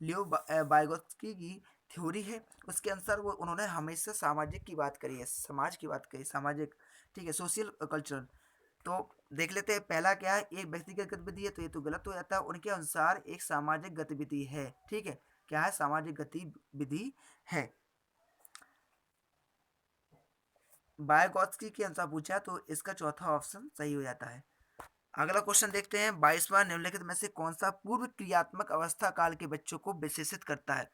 लियो वाइगोत्स्की की थ्योरी है, उसके अनुसार वो उन्होंने हमेशा सामाजिक की बात करी है, समाज की बात करी, सामाजिक। ठीक है, सोशल कल्चरल। तो देख लेते हैं, पहला क्या है, एक व्यक्तिगत गतिविधि है, तो ये तो गलत हो जाता है। उनके अनुसार एक सामाजिक गतिविधि है। ठीक है, क्या है, सामाजिक गतिविधि है। वाइगोत्स्की के अनुसार पूछा, तो इसका चौथा ऑप्शन सही हो जाता है। अगला क्वेश्चन देखते हैं, 22वां निम्नलिखित में से कौन सा पूर्व क्रियात्मक अवस्था काल के बच्चों को विशेषित करता है।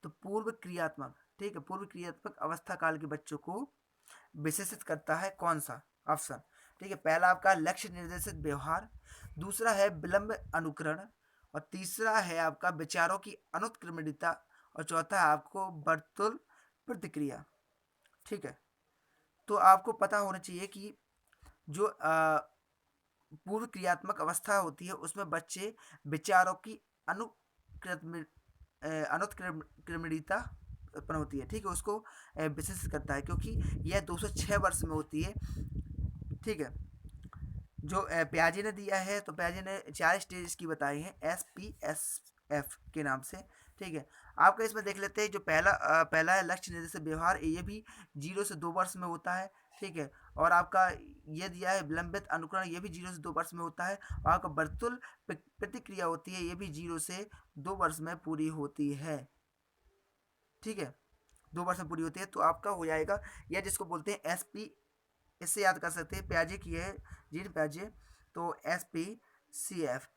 तो पूर्व क्रियात्मक, ठीक है, पूर्व क्रियात्मक अवस्था काल के बच्चों को विशेषित करता है कौन सा ऑप्शन। ठीक है, पहला आपका लक्ष्य निर्देशित व्यवहार, दूसरा है विलंब अनुकरण, और तीसरा है आपका विचारों की अनुत्क्रमणिता, और चौथा है आपको वर्तुल प्रतिक्रिया। ठीक है, तो आपको पता होना चाहिए कि जो पूर्व क्रियात्मक अवस्था होती है, उसमें बच्चे विचारों की अनुत्क्रमणिता उत्पन्न होती है। ठीक है, उसको विशेषित करता है, क्योंकि यह 206 वर्ष में होती है। ठीक है, जो प्याजे ने दिया है, तो प्याजे ने 4 स्टेज की बताई हैं, SPSF के नाम से। ठीक है, आपका इसमें देख लेते हैं, जो पहला है लक्ष्य निर्देशित व्यवहार, ये भी 0 से 2 वर्ष में होता है। ठीक है, और आपका ये दिया है विलंबित अनुकरण, ये भी 0 से 2 वर्ष में होता है। और आपका वर्तुल प्रतिक्रिया होती है, ये भी 0 से 2 वर्ष में पूरी होती है। ठीक है, 2 वर्ष में पूरी होती है, तो आपका हो जाएगा, या जिसको बोलते हैं SP, इससे याद कर सकते हैं, प्याजे की है, जीन प्याजे, तो SPCF,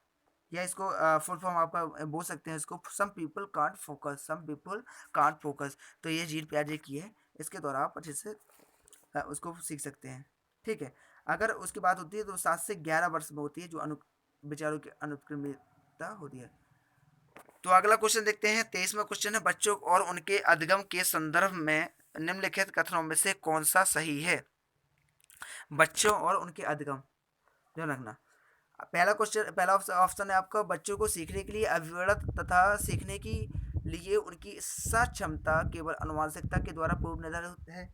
या इसको फुल फॉर्म आपका बोल सकते हैं इसको, some people can't focus, some people can't focus. तो ये जीन प्याजे की है, इसके द्वारा आप अच्छे से उसको सीख सकते हैं। ठीक है, अगर उसकी बात होती है, तो 7 से 11 वर्ष में होती है, जो विचारों की अनुक्रमिता होती है। तो अगला क्वेश्चन देखते हैं, 23वां क्वेश्चन है, बच्चों और उनके अधिगम के संदर्भ में निम्नलिखित कथनों में से कौन सा सही है। बच्चों और उनके अधिगम, ध्यान रखना। पहला ऑप्शन है आपका, बच्चों को सीखने के लिए अविरत तथा सीखने की लिए उनकी सक्षमता केवल आनुवंशिकता के द्वारा पूर्व निर्धारित है।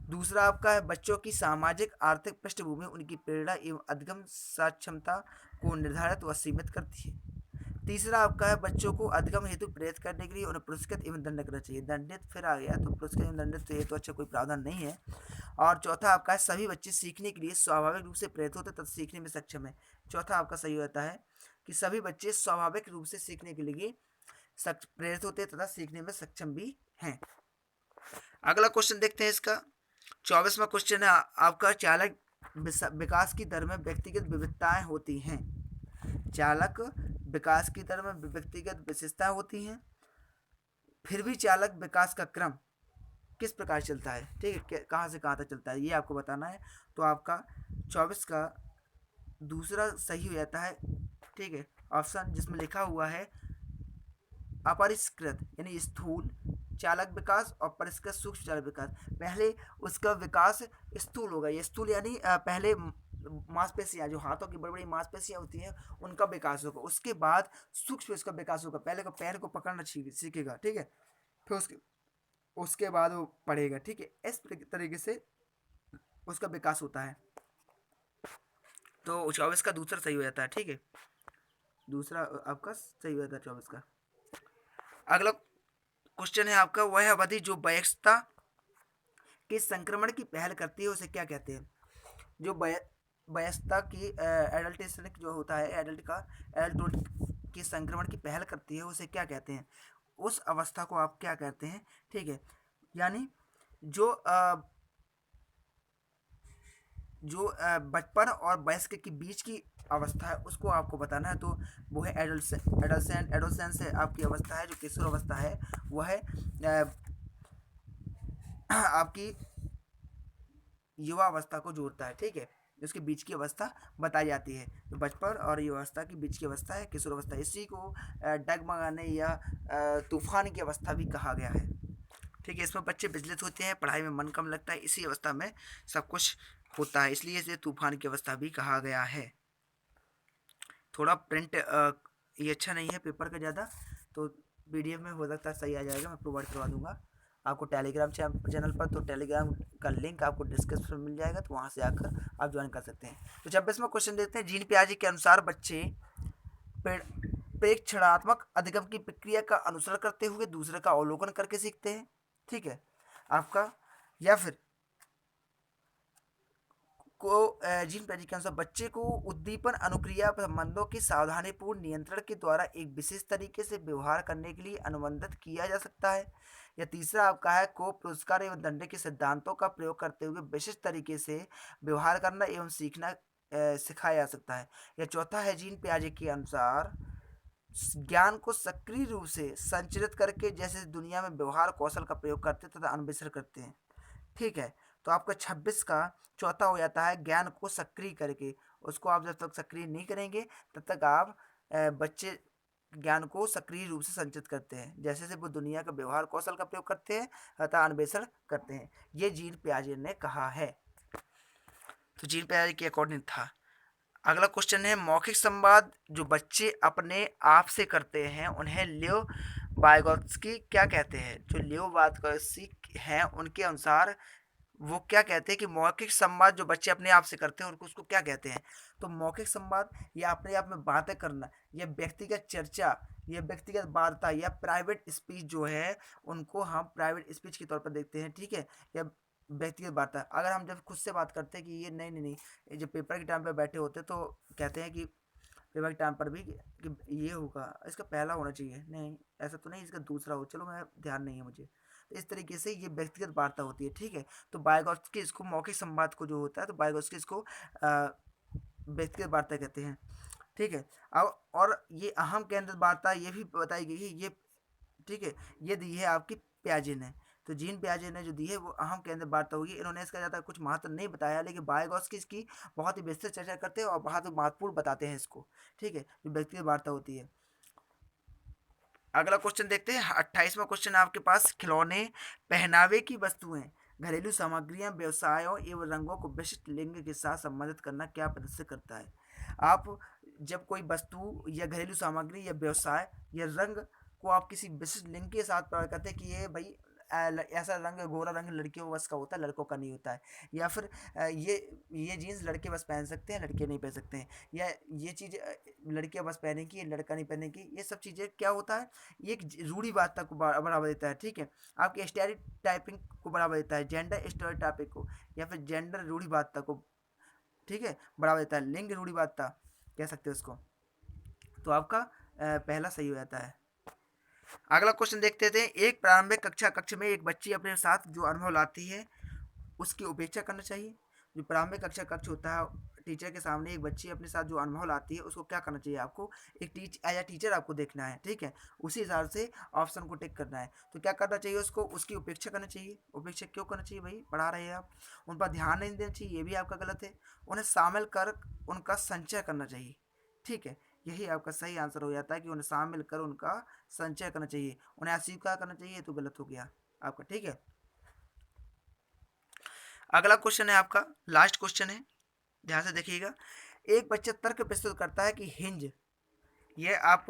दूसरा आपका है, बच्चों की सामाजिक आर्थिक पृष्ठभूमि उनकी प्रेरणा एवं अधिगम सक्षमता को निर्धारित व सीमित करती है। तीसरा आपका है, बच्चों को अधिगम हेतु प्रेरित करने के लिए उन्हें पुरस्कृत एवं दंडित करना चाहिए। दंडित फिर आ गया, तो पुरस्कृत एवं दंडित, तो ये तो अच्छा कोई प्रावधान नहीं है। और चौथा आपका है, सभी बच्चे सीखने के लिए स्वाभाविक रूप से प्रेरित होते तथा सीखने में सक्षम है। चौथा आपका सही होता है कि सभी बच्चे स्वाभाविक रूप से सीखने के लिए प्रेरित होते तथा सीखने में सक्षम भी हैं। अगला क्वेश्चन देखते हैं इसका, 24वां क्वेश्चन है आपका, चालक विकास की दर में व्यक्तिगत विविधताएं होती हैं। चालक विकास की दर में व्यक्तिगत विशेषताएं होती हैं, फिर भी चालक विकास का क्रम किस प्रकार चलता है। ठीक है, कहाँ से कहाँ तक चलता है, ये आपको बताना है। तो आपका 24 का दूसरा सही हो जाता है। ठीक है, ऑप्शन जिसमें लिखा हुआ है अपरिष्कृत, यानी स्थूल चालक विकास और परिष्कृत सूक्ष्म चालक विकास। पहले उसका विकास स्थूल होगा, ये स्थूल यानी पहले मांसपेशियां, जो हाथों की बड़ी बड़ी मांसपेशियां होती हैं, उनका विकास होगा। उसके बाद सूक्ष्म इसका विकास होगा, पहले को पैर को पकड़ना सीखेगा। ठीक है, फिर उसके बाद वो पढ़ेगा। ठीक है, इस तरीके से उसका विकास होता है। तो 24 का दूसरा सही हो जाता है। ठीक है, दूसरा आपका सही हो जाता है 24 का। अगला क्वेश्चन है आपका, वह अवधि जो वयस्कता के संक्रमण की पहल करती है उसे क्या कहते हैं। जो वयस्कता की एडल्टेशन जो होता है, एडल्टहुड के संक्रमण की पहल करती है उसे क्या कहते हैं, उस अवस्था को आप क्या कहते हैं। ठीक है, यानी जो जो बचपन और वयस्क के बीच की अवस्था है उसको आपको बताना है। तो वो है एडोलसेंस है आपकी अवस्था है, जो किशोर अवस्था है वह है आपकी युवा अवस्था को जोड़ता है। ठीक है, उसके बीच की अवस्था बताई जाती है। तो बचपन और युवा अवस्था के बीच की अवस्था है किशोर अवस्था। इसी को डगमगाने या तूफान की अवस्था भी कहा गया है। ठीक है, इसमें बच्चे विचलित होते हैं, पढ़ाई में मन कम लगता है, इसी अवस्था में सब कुछ होता है, इसलिए इसे तूफान की अवस्था भी कहा गया है। थोड़ा प्रिंट ये अच्छा नहीं है पेपर का ज़्यादा, तो PDF में हो सकता है सही आ जाएगा, मैं प्रोवाइड करवा दूंगा आपको टेलीग्राम चैनल पर। तो टेलीग्राम का लिंक आपको डिस्क्रिप्शन में मिल जाएगा, तो वहाँ से आकर आप ज्वाइन कर सकते हैं। तो 26वां क्वेश्चन देखते हैं। जीन पियाजे के अनुसार बच्चे प्रेक्षणात्मक अधिगम की प्रक्रिया का अनुसरण करते हुए दूसरे का अवलोकन करके सीखते हैं। ठीक है आपका, या फिर को जीन पियाजे के अनुसार बच्चे को उद्दीपन अनुक्रिया संबंधों के सावधानीपूर्ण नियंत्रण के द्वारा एक विशेष तरीके से व्यवहार करने के लिए अनुबंधित किया जा सकता है। या तीसरा आपका है को पुरस्कार एवं दंड के सिद्धांतों का प्रयोग करते हुए विशिष्ट तरीके से व्यवहार करना एवं सीखना सिखाया जा सकता है। या चौथा है जीन पियाजे के अनुसार ज्ञान को सक्रिय रूप से संचरित करके जैसे दुनिया में व्यवहार कौशल का प्रयोग करते तथा अन्वेषण करते हैं। ठीक है, तो आपका 26 का चौथा हो जाता है ज्ञान को सक्रिय करके। उसको आप जब तक सक्रिय नहीं करेंगे तब तक आप बच्चे ज्ञान को सक्रिय रूप से संचित करते हैं, जैसे से वो दुनिया का व्यवहार कौशल का प्रयोग करते हैं तथा अन्वेषण करते हैं। ये जीन पियाजे ने कहा है। तो जीन पियाजे के अकॉर्डिंग था। अगला क्वेश्चन है मौखिक संवाद जो बच्चे अपने आप से करते हैं उन्हें लियो वाइगोत्स्की क्या कहते हैं। जो लियो वाइगोत्स्की हैं उनके अनुसार वो क्या कहते हैं कि मौखिक संवाद जो बच्चे अपने आप से करते हैं उनको उसको क्या कहते हैं। तो मौखिक संवाद या अपने आप में बातें करना, या व्यक्तिगत चर्चा, या व्यक्तिगत वार्ता, या प्राइवेट स्पीच जो है उनको हम प्राइवेट स्पीच के तौर पर देखते हैं। ठीक है, या व्यक्तिगत वार्ता। अगर हम जब खुद से बात करते हैं कि ये नहीं नहीं नहीं, ये जब पेपर के टाइम पे बैठे होते तो कहते हैं कि पेपर के टाइम पर भी कि ये होगा, इसका पहला होना चाहिए, नहीं ऐसा तो नहीं, इसका दूसरा हो, चलो मैं ध्यान नहीं है मुझे। तो इस तरीके से ये व्यक्तिगत वार्ता होती है। ठीक है, तो बायोगॉस्की इसको मौखिक संवाद को जो होता है, तो बायोगॉस्की इसको व्यक्तिगत वार्ता कहते हैं। ठीक है, अब और ये अहम केंद्रित वार्ता ये भी बताई गई है ये। ठीक है, ये दी है आपकी पियाजे ने। तो जीन पियाजे ने जो दी है वो अहम केंद्र वार्ता होगी। इन्होंने इसका ज़्यादा कुछ महत्व नहीं बताया, लेकिन बायोगॉस्की इसकी बहुत ही विस्तृत चर्चा करते हैं और बहुत महत्वपूर्ण बताते हैं इसको। ठीक है, जो व्यक्तिगत वार्ता होती है। अगला क्वेश्चन देखते हैं। 28वां क्वेश्चन आपके पास खिलौने, पहनावे की वस्तुएं, घरेलू सामग्रियां, व्यवसायों एवं रंगों को विशिष्ट लिंग के साथ संबंधित करना क्या प्रदर्शित करता है। आप जब कोई वस्तु या घरेलू सामग्री या व्यवसाय या रंग को आप किसी विशिष्ट लिंग के साथ प्रयोग करते हैं कि ये भाई ऐसा रंग, गोरा रंग लड़कियों बस का होता है, लड़कों का नहीं होता है। या फिर ये जीन्स लड़के बस पहन सकते हैं, लड़के नहीं पहन सकते हैं। या ये चीज़ लड़कियां बस पहनेगी, लड़का नहीं पहनेगी। ये सब चीज़ें क्या होता है, ये एक रूढ़िवादिता को बढ़ावा देता है। ठीक है, आपके स्टेरियोटाइपिंग को बढ़ावा देता है, जेंडर स्टेरियोटाइपिंग को, या फिर जेंडर रूढ़िवादिता को। ठीक है, बढ़ावा देता है, लिंग रूढ़िवादिता कह सकते हो उसको। तो आपका पहला सही हो जाता है। अगला क्वेश्चन देखते थे। एक प्रारंभिक कक्ष में एक बच्ची अपने साथ जो अनुभव लाती है उसकी उपेक्षा करना चाहिए। जो प्रारंभिक कक्ष होता है, टीचर के सामने एक बच्ची अपने साथ जो अनुभव लाती है उसको क्या करना चाहिए आपको, एक एज अ टीचर आपको देखना है। ठीक है, उसी हिसाब से ऑप्शन को टिक करना है। तो क्या करना चाहिए उसको, उसकी उपेक्षा करना चाहिए। उपेक्षा क्यों करना चाहिए भाई, पढ़ा रहे हैं आप, उन पर ध्यान नहीं देना चाहिए, ये भी आपका गलत है। उन्हें शामिल कर उनका संचय करना चाहिए। ठीक है, यही आपका सही आंसर हो जाता है कि उन्हें शामिल कर उनका संचय करना चाहिए। उन्हें अस्वीकार करना चाहिए तो गलत हो गया आपका। ठीक है, अगला क्वेश्चन है आपका, लास्ट क्वेश्चन है, ध्यान से देखिएगा। एक बच्चा तर्क प्रस्तुत करता है कि हिंज, ये आप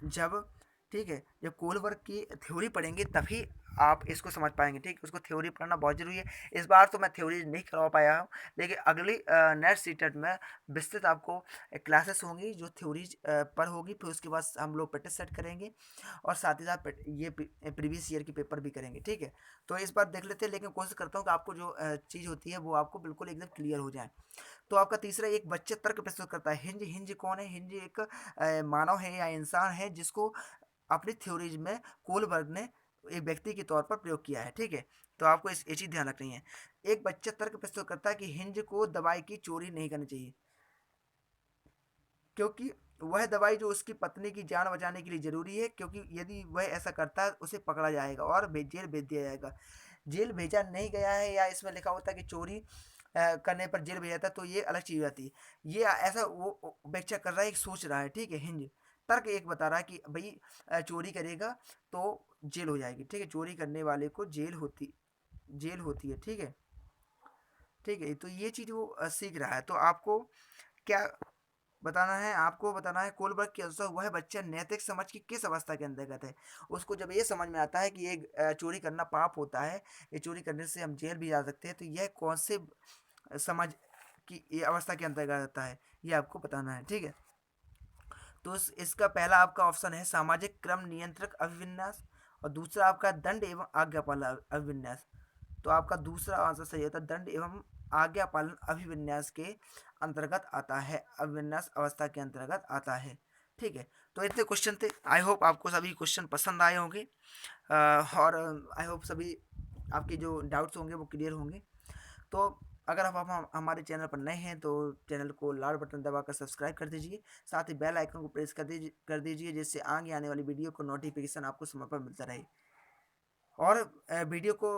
जब, ठीक है, जब कोलबर्ग की थ्योरी पढ़ेंगे तभी आप इसको समझ पाएंगे। ठीक, उसको थ्योरी पढ़ना बहुत जरूरी है। इस बार तो मैं थ्योरी नहीं करवा पाया हूँ, लेकिन अगली नेक्स्ट सीटेट में विस्तृत आपको क्लासेस होंगी जो थ्योरीज पर होगी। फिर उसके बाद हम लोग प्रैक्टिस सेट करेंगे और साथ ही साथ ये प्रीवियस ईयर की पेपर भी करेंगे। ठीक है, तो इस बार देख लेते हैं, लेकिन कोशिश करता हूँ कि आपको जो चीज़ होती है वो आपको बिल्कुल एकदम क्लियर हो जाए। तो आपका तीसरा, एक बच्चे तर्क प्रस्तुत करता है। हिंज, हिंज कौन है, हिंज एक मानव है या इंसान है जिसको अपनी थ्योरीज में कोलबर्ग ने एक व्यक्ति के तौर पर प्रयोग किया है, ठीक है। तो आपको ये चीज़ ध्यान रखनी है। एक बच्चा तर्क प्रस्तुत करता है कि हिंज को दवाई की चोरी नहीं करनी चाहिए, क्योंकि वह दवाई जो उसकी पत्नी की जान बचाने के लिए जरूरी है, क्योंकि यदि वह ऐसा करता है उसे पकड़ा जाएगा और जेल भेज दिया जाएगा। जेल भेजा नहीं गया है या इसमें लिखा होता है कि चोरी करने पर जेल भेजा था, तो ये अलग चीज़ आती है। ये ऐसा वो व्याख्या कर रहा है, एक सोच रहा है, ठीक है। हिंज तर्क एक बता रहा है कि भाई चोरी करेगा तो जेल हो जाएगी, ठीक है। चोरी करने वाले को जेल होती है, ठीक है। ठीक है, तो ये चीज़ वो सीख रहा है। तो आपको क्या बताना है, आपको बताना है कोलबर्ग के अनुसार वह बच्चा नैतिक समझ की किस अवस्था के अंतर्गत है। उसको जब ये समझ में आता है कि ये चोरी करना पाप होता है, ये चोरी करने से हम जेल भी जा सकते हैं, तो यह कौन से समझ की ये अवस्था के अंतर्गत आता है, ये आपको बताना है, ठीक है। तो इसका पहला आपका ऑप्शन है सामाजिक क्रम नियंत्रक अभिविन्यास, और दूसरा आपका दंड एवं आज्ञापालन अभिविन्यास। तो आपका दूसरा आंसर सही होता है, दंड एवं आज्ञा पालन अभिविन्यास के अंतर्गत आता है, अभिविन्यास अवस्था के अंतर्गत आता है, ठीक है। तो इतने क्वेश्चन थे। आई होप आपको सभी क्वेश्चन पसंद आए होंगे, और आई होप सभी आपके जो डाउट्स होंगे वो क्लियर होंगे। तो अगर आप हमारे चैनल पर नए हैं तो चैनल को लाल बटन दबाकर सब्सक्राइब कर दीजिए, साथ ही बेल आइकन को प्रेस कर दीजिए जिससे आगे आने वाली वीडियो को नोटिफिकेशन आपको समय पर मिलता रहे। और वीडियो को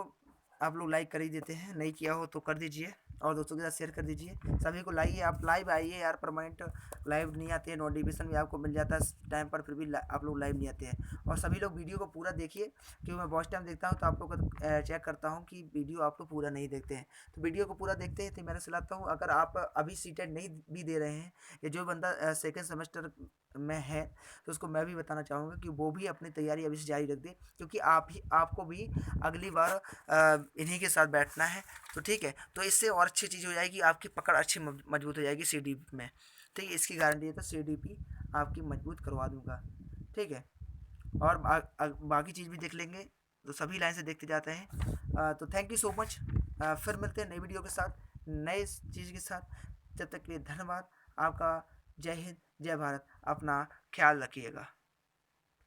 आप लोग लाइक कर ही देते हैं, नहीं किया हो तो कर दीजिए और दोस्तों के साथ शेयर कर दीजिए। सभी को लाइए, आप लाइव आइए यार, परमानेंट लाइव नहीं आते हैं, नोटिफिकेशन भी आपको मिल जाता है टाइम पर, फिर भी आप लोग लाइव नहीं आते हैं। और सभी लोग वीडियो को पूरा देखिए, क्योंकि मैं बहुत टाइम देखता हूँ तो आप लोग का चेक करता हूँ कि वीडियो आप लोग पूरा नहीं देखते हैं। तो वीडियो को पूरा देखते हैं तो मैंने सलाह हूँ, अगर आप अभी सीटेड नहीं भी दे रहे हैं, या जो बंदा सेकेंड सेमेस्टर में है, तो उसको मैं भी बताना चाहूँगा कि वो भी अपनी तैयारी अभी से जारी रख दे, क्योंकि आपको भी अगली बार इन्हीं के साथ बैठना है। तो ठीक है, तो इससे और अच्छी चीज़ हो जाएगी, आपकी पकड़ अच्छी मजबूत हो जाएगी CDP में, ठीक है। इसकी गारंटी है, तो CDP आपकी मजबूत करवा दूंगा, ठीक है। और बाकी चीज़ भी देख लेंगे, तो सभी लाइन से देखते जाते हैं। तो थैंक यू सो मच। फिर मिलते हैं नई वीडियो के साथ, नए चीज़ के साथ। जब तक के लिए धन्यवाद आपका। जय हिंद, जय भारत, अपना ख्याल रखिएगा।